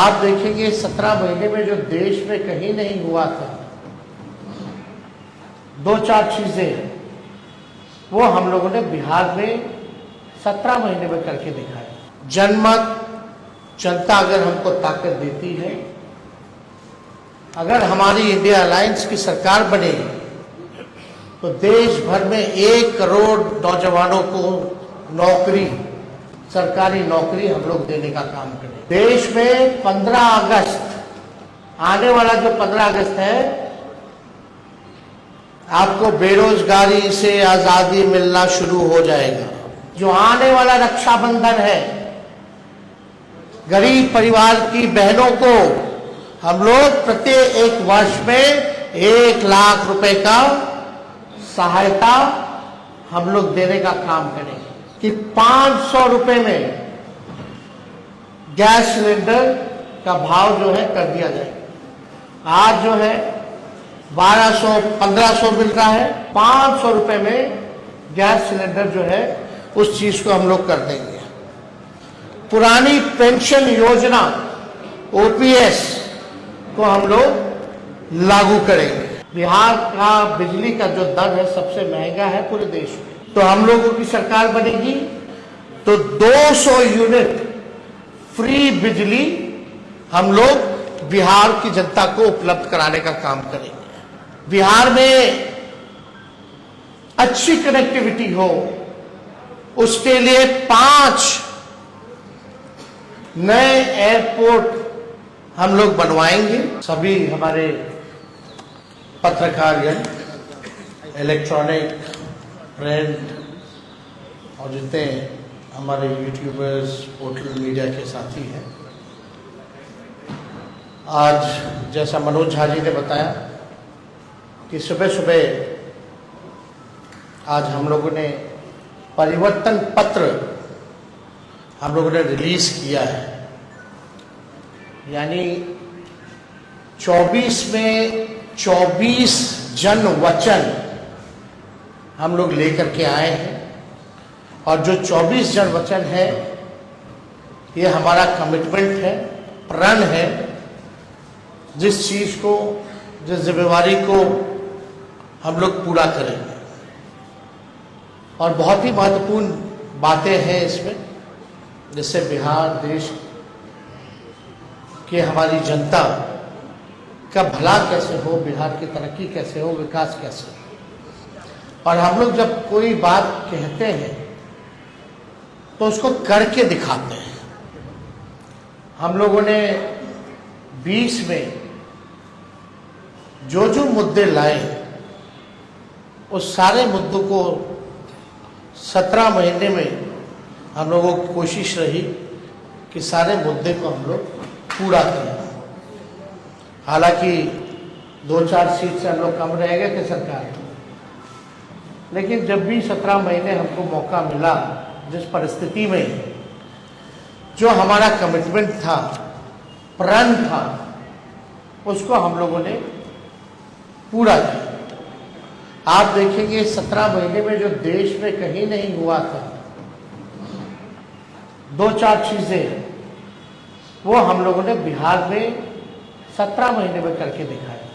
आप देखेंगे 17 महीने में जो देश में कहीं नहीं हुआ था, दो चार चीजें वो हम लोगों ने बिहार में 17 महीने में करके दिखाया। जनमत, जनता अगर हमको ताकत देती है, अगर हमारी इंडिया अलायंस की सरकार बनेगी तो देश भर में 1 करोड़ नौजवानों को नौकरी, सरकारी नौकरी हम लोग देने का काम करें। देश में 15 अगस्त, आने वाला जो 15 अगस्त है, आपको बेरोजगारी से आजादी मिलना शुरू हो जाएगा। जो आने वाला रक्षाबंधन है, गरीब परिवार की बहनों को हम लोग प्रत्येक 1 वर्ष में 1 लाख रुपए का सहायता हम लोग देने का काम करेंगे कि 500 रुपए में गैस सिलेंडर का भाव जो है कर दिया जाएगा। आज जो है 1200-1500 मिल रहा है, 500 रुपए में गैस सिलेंडर जो है उस चीज को हम लोग कर देंगे। पुरानी पेंशन योजना ओपीएस को हम लोग लागू करेंगे। बिहार का बिजली का जो दर है सबसे महंगा है पूरे देश में। तो हम लोगों की सरकार बनेगी तो 200 यूनिट फ्री बिजली हम लोग बिहार की जनता को उपलब्ध कराने का काम करेंगे। बिहार में अच्छी कनेक्टिविटी हो, उसके लिए 5 नए एयरपोर्ट हम लोग बनवाएंगे। सभी हमारे पत्रकारगण, इलेक्ट्रॉनिक, प्रिंट और जितने हमारे यूट्यूबर्स, पोर्टल मीडिया के साथी हैं, आज जैसा मनोज झा जी ने बताया कि सुबह सुबह आज हम लोगों ने परिवर्तन पत्र हम लोगों ने रिलीज किया है। यानी 24 में 24 जन वचन हम लोग लेकर के आए हैं और जो 24 जन वचन है ये हमारा कमिटमेंट है, प्रण है, जिस चीज को, जिस जिम्मेवारी को हम लोग पूरा करेंगे। और बहुत ही महत्वपूर्ण बातें हैं इसमें, जिससे बिहार देश के हमारी जनता का भला कैसे हो, बिहार की तरक्की कैसे हो, विकास कैसे हो। और हम लोग जब कोई बात कहते हैं तो उसको करके दिखाते हैं। हम लोगों ने 20 में जो जो मुद्दे लाए उस सारे मुद्दों को 17 महीने में हम लोगों की कोशिश रही कि सारे मुद्दे को हम लोग पूरा करें। हालांकि 2-4 सीट से हम लोग कम रह गए थे सरकार में, लेकिन जब भी 17 महीने हमको मौका मिला, जिस परिस्थिति में जो हमारा कमिटमेंट था, प्रण था, उसको हम लोगों ने पूरा किया। आप देखेंगे 17 महीने में जो देश में कहीं नहीं हुआ था, 2-4 चीजें वो हम लोगों ने बिहार में 17 महीने में करके दिखाया।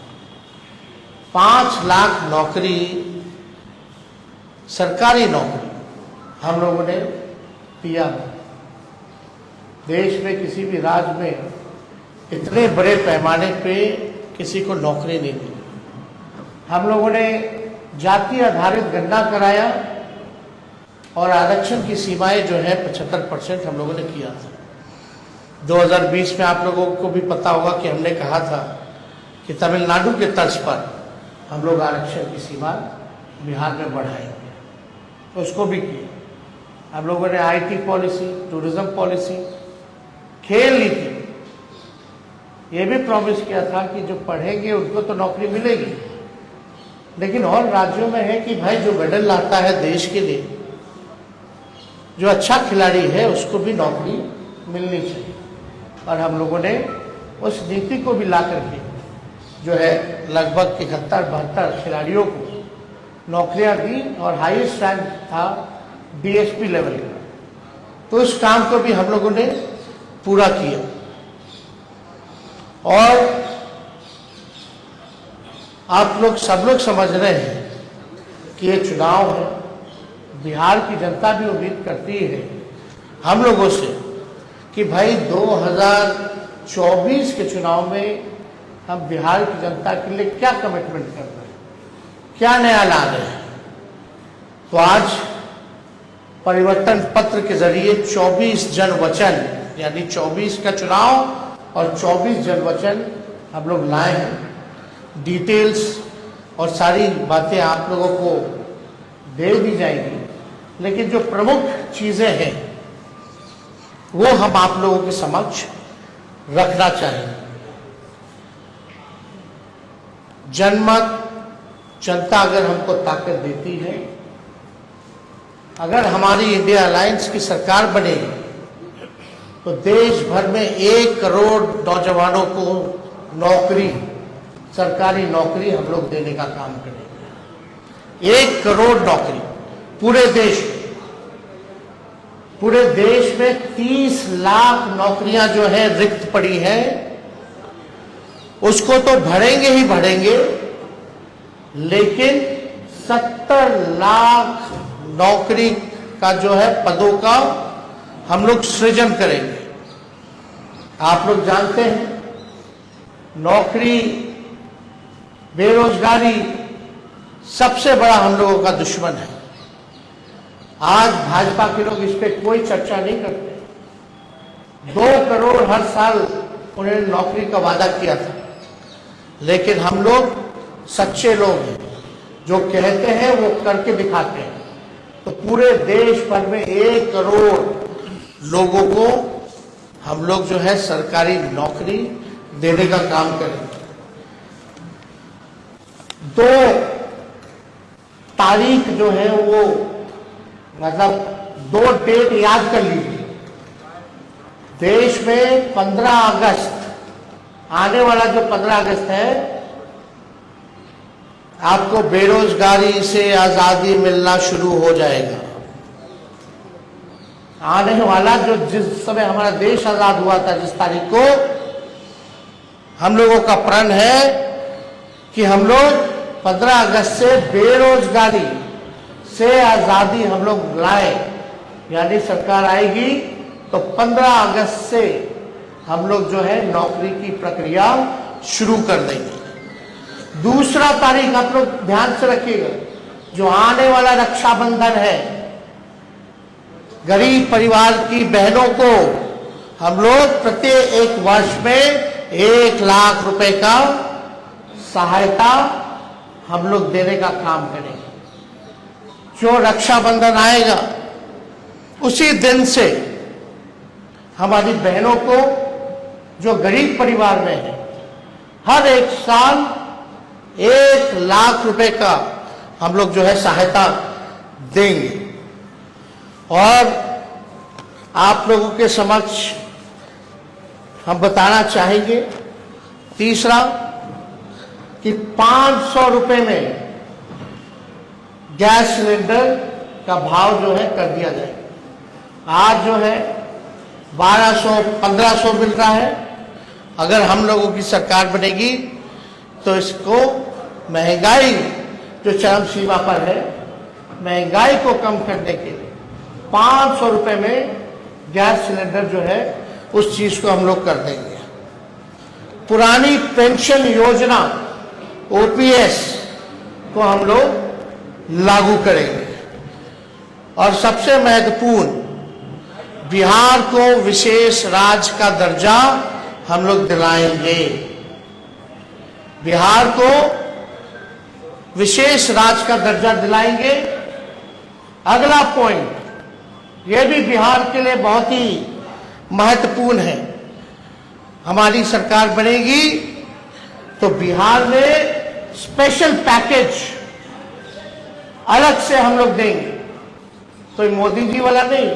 5 लाख नौकरी, सरकारी नौकरी हम लोगों ने दिया। देश में किसी भी राज्य में इतने बड़े पैमाने पे किसी को नौकरी नहीं मिली। हम लोगों ने जाति आधारित गणना कराया और आरक्षण की सीमाएं जो है 75% हम लोगों ने किया था। 2020 में आप लोगों को भी पता होगा कि हमने कहा था कि तमिलनाडु के तर्ज पर हम लोग आरक्षण की सीमा बिहार में बढ़ाएंगे, तो उसको भी किया। हम लोगों ने आईटी पॉलिसी, टूरिज्म पॉलिसी, खेल नीति, ये भी प्रॉमिस किया था कि जो पढ़ेंगे उनको तो नौकरी मिलेगी, लेकिन और राज्यों में है कि भाई जो मेडल लाता है देश के लिए, जो अच्छा खिलाड़ी है, उसको भी नौकरी मिलनी चाहिए। और हम लोगों ने उस नीति को भी ला करके जो है लगभग 71-72 खिलाड़ियों को नौकरियां दी और हाईएस्ट रैंक था डीएसपी लेवल का। तो इस काम को भी हम लोगों ने पूरा किया। और आप लोग सब लोग समझ रहे हैं कि ये चुनाव है। बिहार की जनता भी उम्मीद करती है हम लोगों से कि भाई 2024 के चुनाव में हम बिहार की जनता के लिए क्या कमिटमेंट कर रहे हैं, क्या नया ला रहे हैं। तो आज परिवर्तन पत्र के जरिए 24 जन वचन, यानी 24 का चुनाव और 24 जन वचन हम लोग लाए हैं। डिटेल्स और सारी बातें आप लोगों को दे दी जाएंगी, लेकिन जो प्रमुख चीजें हैं वो हम आप लोगों के समक्ष रखना चाहेंगे। जनमत, जनता अगर हमको ताकत देती है, अगर हमारी इंडिया अलायंस की सरकार बनेगी तो देश भर में 1 करोड़ नौजवानों को नौकरी, सरकारी नौकरी हम लोग देने का काम करेंगे। 1 करोड़ नौकरी पूरे देश में। पूरे देश में 30 लाख नौकरियां जो है रिक्त पड़ी हैं, उसको तो भरेंगे ही भरेंगे, लेकिन 70 लाख नौकरी का जो है पदों का हम लोग सृजन करेंगे। आप लोग जानते हैं नौकरी, बेरोजगारी सबसे बड़ा हम लोगों का दुश्मन है। आज भाजपा के लोग इस पे कोई चर्चा नहीं करते। 2 करोड़ हर साल उन्होंने नौकरी का वादा किया था, लेकिन हम लोग सच्चे लोग हैं, जो कहते हैं वो करके दिखाते हैं। तो पूरे देश भर में 1 करोड़ लोगों को हम लोग जो है सरकारी नौकरी देने का काम करेंगे। 2 तारीख जो है वो, मतलब 2 डेट याद कर लीजिए। देश में 15 अगस्त, आने वाला जो 15 अगस्त है, आपको बेरोजगारी से आजादी मिलना शुरू हो जाएगा। आने वाला जो, जिस समय हमारा देश आजाद हुआ था, जिस तारीख को, हम लोगों का प्रण है कि हम लोग 15 अगस्त से बेरोजगारी से आजादी हम लोग लाए। यानी सरकार आएगी तो 15 अगस्त से हम लोग जो है नौकरी की प्रक्रिया शुरू कर देंगे। दूसरा तारीख आप लोग ध्यान से रखिएगा, जो आने वाला रक्षाबंधन है, गरीब परिवार की बहनों को हम लोग प्रत्येक वर्ष में 1 लाख रुपए का सहायता हम लोग देने का काम करेंगे। जो रक्षाबंधन आएगा उसी दिन से हमारी बहनों को, जो गरीब परिवार में है, हर एक साल 1 लाख रुपए का हम लोग जो है सहायता देंगे। और आप लोगों के समक्ष हम बताना चाहेंगे तीसरा कि 500 रुपए में गैस सिलेंडर का भाव जो है कर दिया जाए। आज जो है 1200-1500 मिल रहा है। अगर हम लोगों की सरकार बनेगी तो इसको, महंगाई जो चरम सीमा पर है, महंगाई को कम करने के लिए 500 रुपए में गैस सिलेंडर जो है उस चीज को हम लोग कर देंगे। पुरानी पेंशन योजना ओपीएस को हम लोग लागू करेंगे। और सबसे महत्वपूर्ण, बिहार को विशेष राज्य का दर्जा हम लोग दिलाएंगे। बिहार को विशेष राज्य का दर्जा दिलाएंगे। अगला पॉइंट, यह भी बिहार के लिए बहुत ही महत्वपूर्ण है। हमारी सरकार बनेगी तो बिहार में स्पेशल पैकेज अलग से हम लोग देंगे। तो मोदी जी वाला नहीं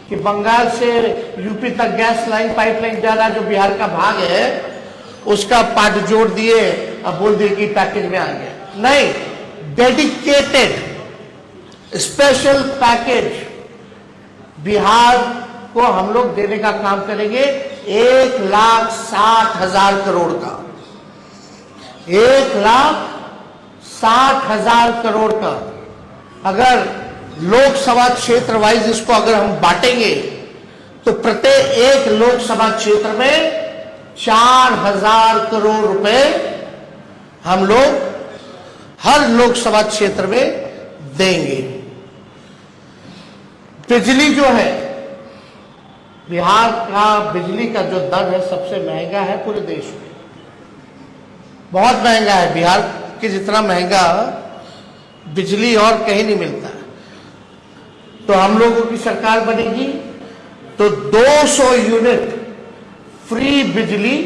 कि बंगाल से यूपी तक गैस लाइन, पाइपलाइन जा रहा, जो बिहार का भाग है, उसका पार्ट जोड़ दिए, अब बोल दिए कि पैकेज में आ गया। नहीं, डेडिकेटेड स्पेशल पैकेज बिहार को हम लोग देने का काम करेंगे 1,60,000 करोड़ का, 1,60,000 करोड़ का। अगर लोकसभा क्षेत्र वाइज इसको अगर हम बांटेंगे तो प्रत्येक एक लोकसभा क्षेत्र में 4,000 करोड़ रुपए हम लोग हर लोकसभा क्षेत्र में देंगे। बिजली जो है, बिहार का बिजली का जो दर है सबसे महंगा है पूरे देश में, बहुत महंगा है। बिहार के जितना महंगा बिजली और कहीं नहीं मिलता। तो हम लोगों की सरकार बनेगी तो 200 यूनिट फ्री बिजली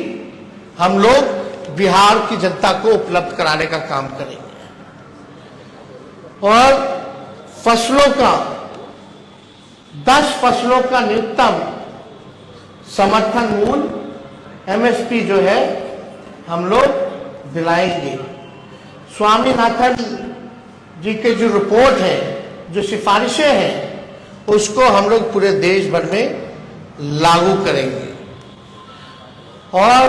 हम लोग बिहार की जनता को उपलब्ध कराने का काम करेंगे। और फसलों का 10 फसलों का न्यूनतम समर्थन मूल्य एमएसपी जो है हम लोग दिलाएंगे। स्वामीनाथन जी के जो रिपोर्ट है, जो सिफारिशें हैं, उसको हम लोग पूरे देश भर में लागू करेंगे। और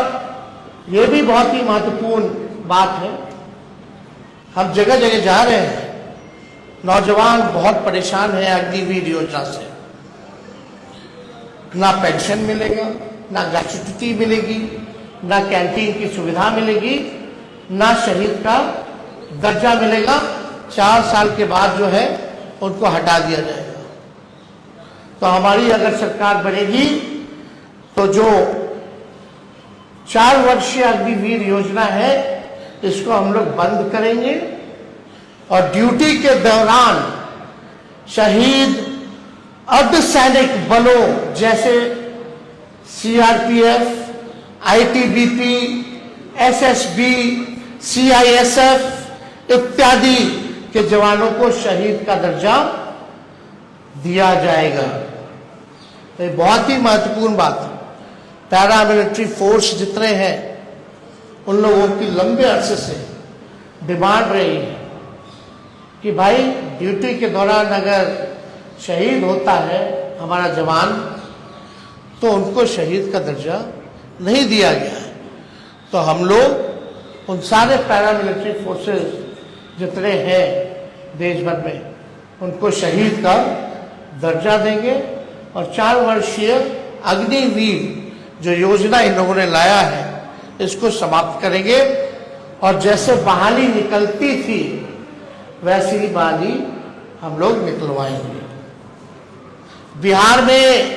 ये भी बहुत ही महत्वपूर्ण बात है, हम जगह जगह जा रहे हैं, नौजवान बहुत परेशान हैं अग्निवीर योजना से। ना पेंशन मिलेगा, ना ग्रेच्युटी मिलेगी, ना कैंटीन की सुविधा मिलेगी, ना शहीद का दर्जा मिलेगा। 4 साल के बाद जो है उनको हटा दिया जाएगा। तो हमारी अगर सरकार बनेगी तो जो 4 वर्षीय अग्निवीर योजना है इसको हम लोग बंद करेंगे और ड्यूटी के दौरान शहीद अर्धसैनिक बलों जैसे सीआरपीएफ, आईटीबीपी, एसएसबी, सीआईएसएफ इत्यादि के जवानों को शहीद का दर्जा दिया जाएगा। तो ये बहुत ही महत्वपूर्ण बात है। पैरामिलिट्री फोर्स जितने हैं उन लोगों की लंबे अरसे से डिमांड रही है कि भाई ड्यूटी के दौरान अगर शहीद होता है हमारा जवान तो उनको शहीद का दर्जा नहीं दिया गया है। तो हम लोग उन सारे पैरामिलिट्री फोर्सेस जितने हैं देश भर में उनको शहीद का दर्जा देंगे और 4 वर्षीय अग्निवीर जो योजना इन लोगों ने लाया है इसको समाप्त करेंगे। और जैसे बहाली निकलती थी वैसी ही बहाली हम लोग निकलवाएंगे। बिहार में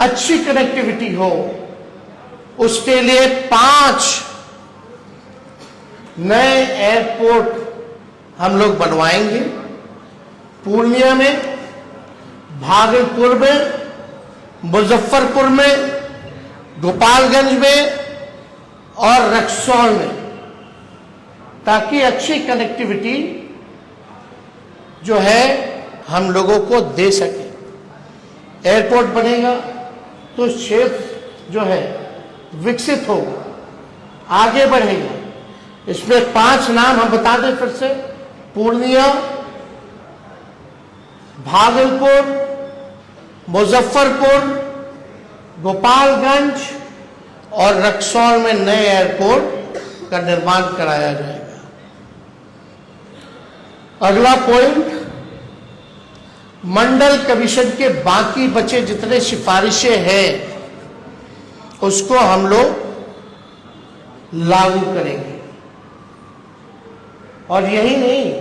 अच्छी कनेक्टिविटी हो उसके लिए 5 नए एयरपोर्ट हम लोग बनवाएंगे। पूर्णिया में, भागलपुर में, मुजफ्फरपुर में, गोपालगंज में और रक्सौल में, ताकि अच्छी कनेक्टिविटी जो है हम लोगों को दे सके। एयरपोर्ट बनेगा तो क्षेत्र जो है विकसित होगा, आगे बढ़ेगा। इसमें 5 नाम हम बता दें फिर से: पूर्णिया, भागलपुर, मुजफ्फरपुर, गोपालगंज और रक्सौल में नए एयरपोर्ट का निर्माण कराया जाएगा। अगला पॉइंट, मंडल कमीशन के बाकी बचे जितने सिफारिशें हैं उसको हम लोग लागू करेंगे। और यही नहीं,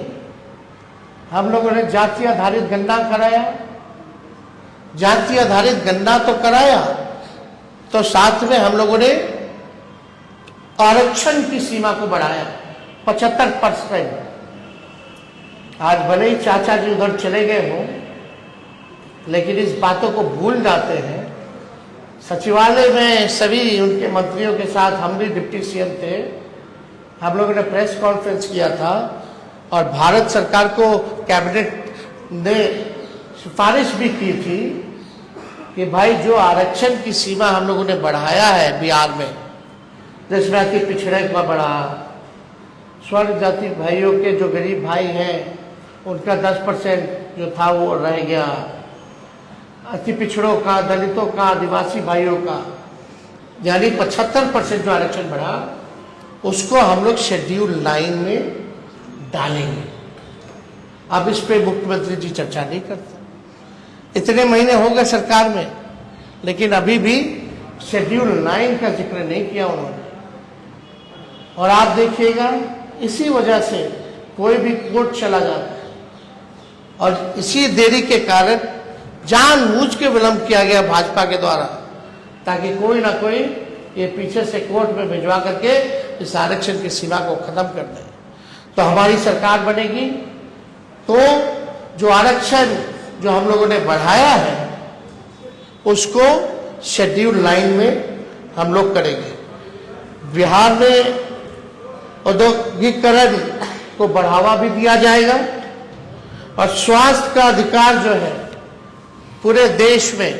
हम लोगों ने जाति आधारित गणना कराया। जाति आधारित गणना तो कराया तो साथ में हम लोगों ने आरक्षण की सीमा को बढ़ाया 75%। आज भले ही चाचा जी उधर चले गए हों लेकिन इस बातों को भूल जाते हैं। सचिवालय में सभी उनके मंत्रियों के साथ हम भी डिप्टी सीएम थे, हम लोगों ने प्रेस कॉन्फ्रेंस किया था और भारत सरकार को कैबिनेट ने सिफारिश भी की थी कि भाई जो आरक्षण की सीमा हम लोगों ने बढ़ाया है बिहार में, जिसमें अति पिछड़े का बढ़ा, स्वर्ण जाति भाइयों के जो गरीब भाई हैं उनका 10% जो था वो रह गया, अति पिछड़ों का, दलितों का, आदिवासी भाइयों का, यानी 75% जो आरक्षण बढ़ा उसको हम लोग शेड्यूल 9 में डालेंगे। अब इस पे मुख्यमंत्री जी चर्चा नहीं करते। इतने महीने हो गए सरकार में, लेकिन अभी भी शेड्यूल 9 का जिक्र नहीं किया उन्होंने। और आप देखिएगा, इसी वजह से कोई भी कोर्ट चला जाता है और इसी देरी के कारण जानबूझ के विलंब किया गया भाजपा के द्वारा, ताकि कोई ना कोई ये पीछे से कोर्ट में भिजवा करके इस आरक्षण की सीमा को खत्म कर दे। तो हमारी सरकार बनेगी तो जो आरक्षण जो हम लोगों ने बढ़ाया है उसको शेड्यूल 9 में हम लोग करेंगे। बिहार में औद्योगिकरण को बढ़ावा भी दिया जाएगा और स्वास्थ्य का अधिकार जो है पूरे देश में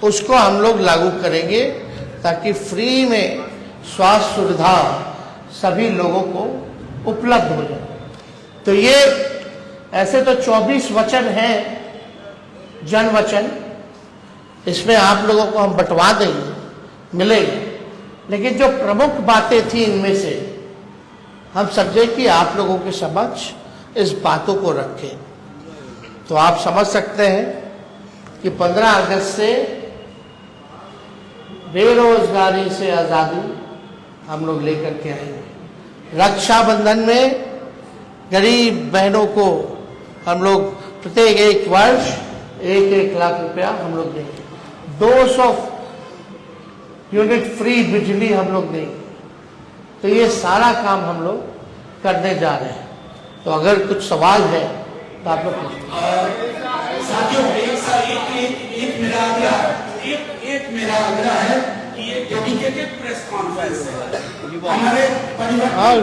उसको हम लोग लागू करेंगे, ताकि फ्री में स्वास्थ्य सुविधा सभी लोगों को उपलब्ध हो जाए। तो ये ऐसे तो 24 वचन हैं, जन वचन, इसमें आप लोगों को हम बंटवा देंगे, मिलेंगे, लेकिन जो प्रमुख बातें थी इनमें से हम समझे कि आप लोगों के समक्ष इस बातों को रखें। तो आप समझ सकते हैं कि 15 अगस्त से बेरोजगारी से आज़ादी हम लोग लेकर के आएंगे। रक्षाबंधन में गरीब बहनों को हम लोग प्रत्येक एक वर्ष 1-1 लाख रुपया हम लोग देंगे। 200 यूनिट फ्री बिजली हम लोग देंगे। तो ये सारा काम हम लोग करने जा रहे हैं। तो अगर कुछ सवाल है तो आप लोग साथियों, एक मेरा आग्रह है कि ये डेडिकेटेड प्रेस कॉन्फ्रेंस है, हमारे परिवार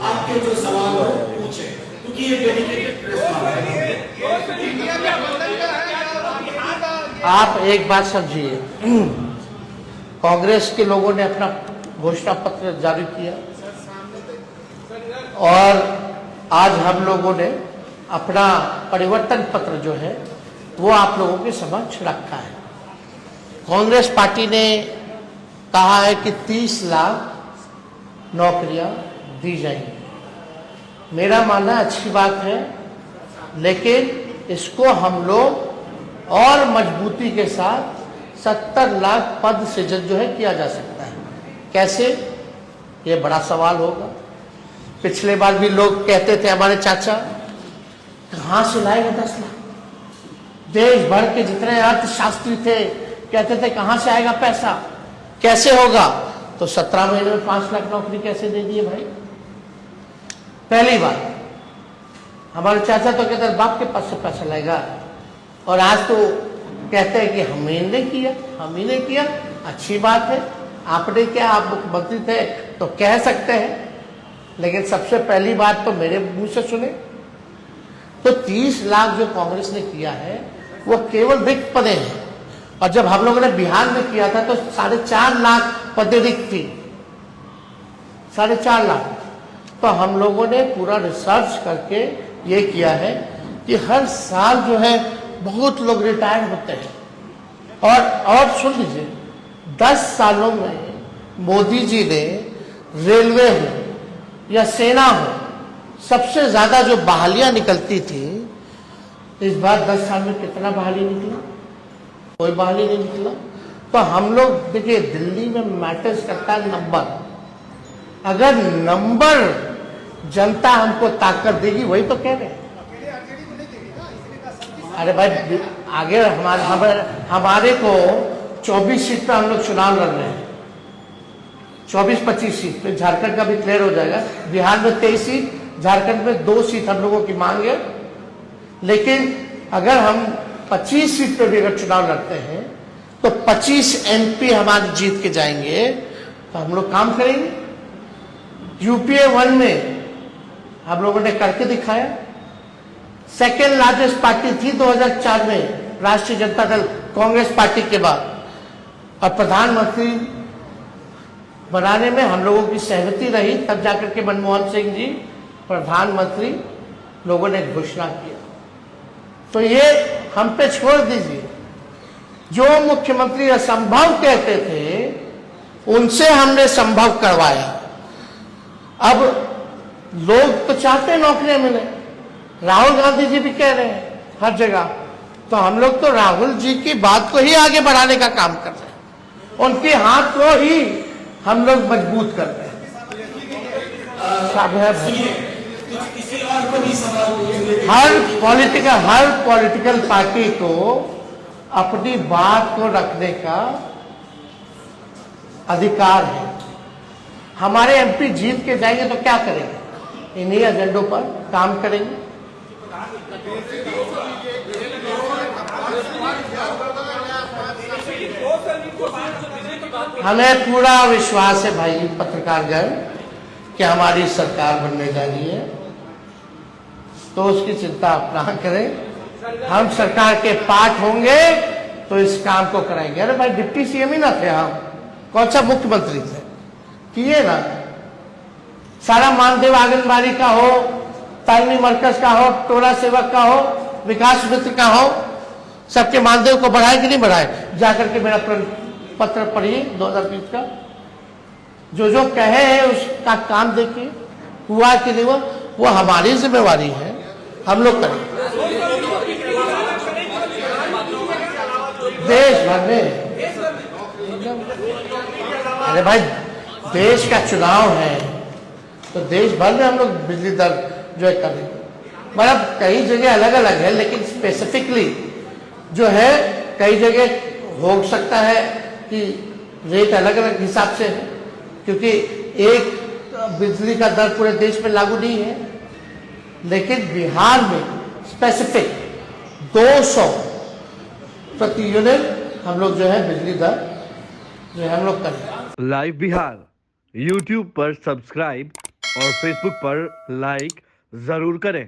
आपके जो सवाल हो पूछे, क्योंकि ये डेडिकेटेड प्रेस कॉन्फ्रेंस है। आप एक बात समझिए, कांग्रेस के लोगों ने अपना घोषणा पत्र जारी किया और आज हम लोगों ने अपना परिवर्तन पत्र जो है वो आप लोगों के समक्ष रखा है। कांग्रेस पार्टी ने कहा है कि 30 लाख नौकरियां दी जाएंगी। मेरा मानना अच्छी बात है, लेकिन इसको हम लोग और मजबूती के साथ 70 लाख पद सृजन जो है किया जा सकता है। कैसे, ये बड़ा सवाल होगा। पिछले बार भी लोग कहते थे, हमारे चाचा, कहां से लाएगा 10 लाख? देश भर के जितने अर्थशास्त्री थे कहते थे कहां से आएगा पैसा, कैसे होगा? तो 17 महीने में 5 लाख नौकरी कैसे दे दिए भाई? पहली बात, हमारे चाचा तो कहते बाप के पास से पैसा लाएगा, और आज तो कहते हैं कि हम ही ने किया, हम ही ने किया। अच्छी बात है, आपने क्या, आप मुख्यमंत्री थे तो कह सकते हैं, लेकिन सबसे पहली बात तो मेरे मुंह से सुने। तो 30 लाख जो कांग्रेस ने किया है वो केवल रिक्त पदे हैं, और जब हम लोगों ने बिहार में किया था तो 4.5 लाख पदें रिक्त थी, 4.5 लाख। तो हम लोगों ने पूरा रिसर्च करके ये किया है कि हर साल जो है बहुत लोग रिटायर होते हैं। और सुन लीजिए, 10 सालों में मोदी जी ने रेलवे हो या सेना हो, सबसे ज्यादा जो बहालियां निकलती थी, इस बार 10 साल में कितना बहाली निकला? कोई बहाली नहीं निकला। तो हम लोग देखिए, दिल्ली में मैटर्स करता है नंबर। अगर नंबर जनता हमको ताकत देगी, वही तो कह रहे हैं। अरे भाई, आगे हमारे को 24 सीट पे हम लोग चुनाव लड़ रहे हैं, 24-25 सीट पे। झारखंड का भी क्लियर हो जाएगा। बिहार में 23 सीट, झारखंड में 2 सीट हम लोगों की मांग है। लेकिन अगर हम 25 सीट पे भी अगर चुनाव लड़ते हैं तो 25 MP हमारे जीत के जाएंगे, तो हम लोग काम करेंगे। UPA 1 में हम लोगों ने करके दिखाया। सेकेंड लार्जेस्ट पार्टी थी 2004 में राष्ट्रीय जनता दल, कांग्रेस पार्टी के बाद। और प्रधानमंत्री बनाने में हम लोगों की सहमति रही, तब जाकर के मनमोहन सिंह जी प्रधानमंत्री लोगों ने घोषणा किया। तो ये हम पे छोड़ दीजिए, जो मुख्यमंत्री असंभव कहते थे, उनसे हमने संभव करवाया। अब लोग तो चाहते हैं नौकरियां मिले, राहुल गांधी जी भी कह रहे हैं हर जगह, तो हम लोग तो राहुल जी की बात को ही आगे बढ़ाने का काम कर रहे हैं, उनके हाथ को ही हम लोग मजबूत कर रहे हैं। किसी और को भी सवाल पूछने हर पॉलिटिकल पार्टी को अपनी बात को रखने का अधिकार है। हमारे एमपी जीत के जाएंगे तो क्या करेंगे? इन्हीं एजेंडों पर काम करेंगे। हमें पूरा विश्वास है भाई पत्रकारगण कि हमारी सरकार बनने जा रही है, तो उसकी चिंता आप ना करें। हम सरकार के पार्ट होंगे तो इस काम को कराएंगे। अरे भाई डिप्टी सीएम ही ना थे हम, कौन सा मुख्यमंत्री थे? किए ना। सारा मानदेव आंगनबाड़ी का हो, तालमी मरकज का हो, टोला सेवक का हो, विकास मित्र का हो, सबके मानदेव को बढ़ाए कि नहीं बढ़ाए? जाकर के मेरा पत्र पढ़िए 2020 का, जो जो कहे हैं उसका काम देखिए, हुआ कि नहीं हुआ। वो हमारी जिम्मेवारी है, हम लोग करें। देश भर में, अरे भाई देश का चुनाव है तो देश भर में हम लोग बिजली दर जो है करेंगे। मतलब कई जगह अलग अलग है, लेकिन स्पेसिफिकली जो है कई जगह हो सकता है कि रेट अलग अलग हिसाब से है, क्योंकि एक बिजली का दर पूरे देश में लागू नहीं है। लेकिन बिहार में स्पेसिफिक 200 प्रति यूनिट हम लोग जो है बिजली दर जो है हम लोग करें। लाइव बिहार यूट्यूब पर सब्सक्राइब और फेसबुक पर लाइक जरूर करें।